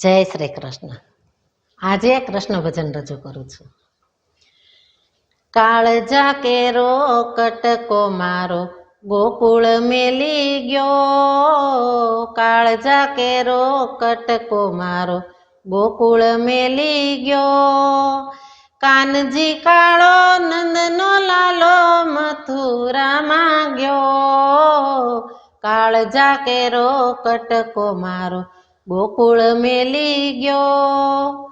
જય શ્રી કૃષ્ણ। આજે કૃષ્ણ ભજન રજૂ કરું છું। કાળજા કેરો કટકો મારો ગોકુળ મેલી ગયો, કાળજા કેરો કટકો મારો ગોકુળ મેલી ગયો। કાનજી કાળો નંદનો લાલો મથુરામાં ગયો, કાળજા કેરો કટકો મારો ગોકુળ મેલી ગયો।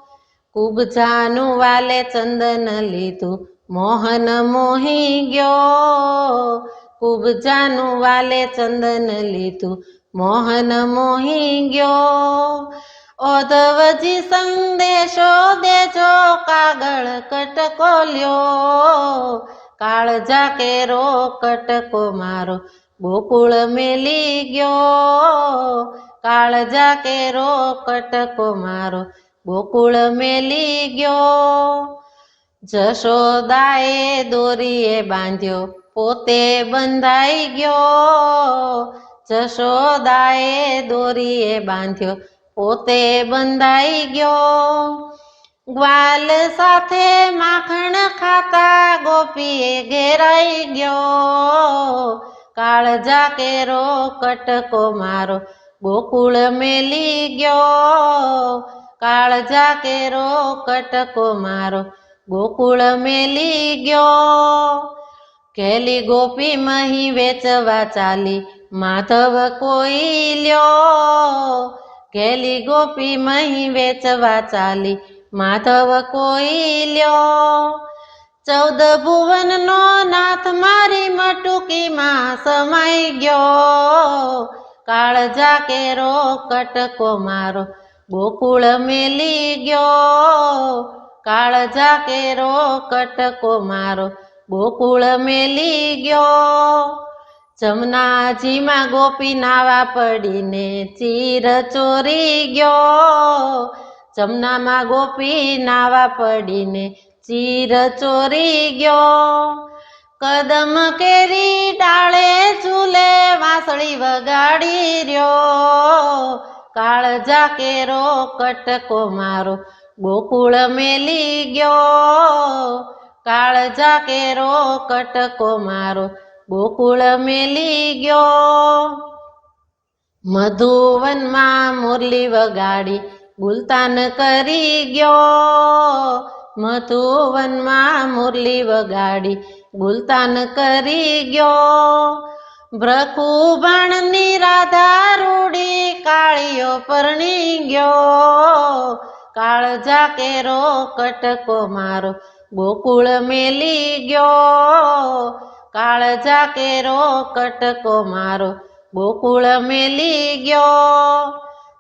કુબજાનું વાલે ચંદન લીધું મોહન મોહી ગયો, કુબજાનું વાલે ચંદન લીધું મોહન મોહી ગયો। ઓધવજી સંદેશો દેજો કાગળ કટકો લ્યો, કાળજા કેરો કટકો મારો ગોકુળ મેલી ગયો, કાળજા કેરો કટકો મારો ગોકુળ મેલી ગયો। જશોદાએ દોરીએ બાંધ્યો પોતે બંધાઈ ગયો, જશોદાએ દોરીએ બાંધ્યો પોતે બંધાઈ ગયો। ગ્વાલ સાથે માખણ ખાતા ગોપીએ ઘેરાઈ ગયો, કાળજા કેરો કટકો મારો ગોકુળ મેલી ગયો, કાળજા કેરો કટકો મારો ગોકુળ મેલી ગયો। કેલી ગોપી મહી વેચવા ચાલી માધવ કોઈ લ્યો, કેલી ગોપી મહી વેચવા ચાલી માધવ કોઈ લ્યો। 14 ભુવનનો નાથ મારી મટુકીમાં સમાઈ ગયો, કાળજા કેરો કટકો મારો ગોકુળ મેલી ગયો, કાળજા કેરો કટકો મારો ગોકુળ મેલી ગયો। જમનાજીમાં ગોપી નાવા પડીને ચીર ચોરી ગયો, જમનામાં ગોપી નાવા પડીને ચીર ચોરી ગયો। કદમ કેરી ડાળે ઝૂલે વાંસળી વગાડી રહ્યો, કાળજા કેરો કટકો મારો ગોકુળ મેલી ગયો, કાળજા કેરો કટકો મારો ગોકુળ મેલી ગયો। મધુવનમાં મુરલી વગાડી ગુલતાન કરી ગયો, મધુવનમાં મુરલી વગાડી ગુલતાન કરી ગયો। બ્રખુબાણની રાધા રૂડી કાળીઓ પરણી ગયો, કાળજા કેરો કટકો મારો ગોકુળ મેલી ગયો, કાળજા કેરો કટકો મારો ગોકુળ મેલી ગયો।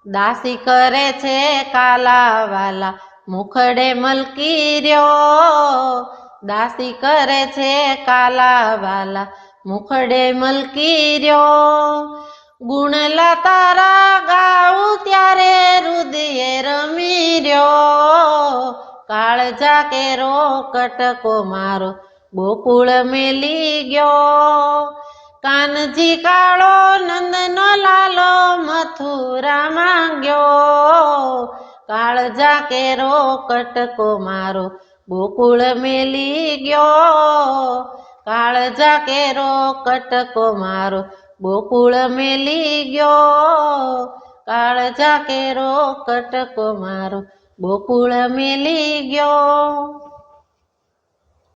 દાસી કરે છે કાલાવાલા મુખડે મલકી રહ્યો, દાસી કરે છે કાલાવાલા મુખડે મલકી રહ્યો। ગુણલા તારા ગાઉં ત્યારે રુદિયે રમી રહ્યો, કાળજા કેરો કટકો મારો ગોકુળ મેલી ગયો। કાનજી કાળો નંદનો લાલો મથુરામાં ગયો, કાળજા કેરો કટકો મારો ગોકુળ મેલી ગયો, કાળજા કેરો કટકો મારો ગોકુળ મેલી ગયો, કાળજા કેરો કટકો મારો ગોકુળ મેલી ગયો।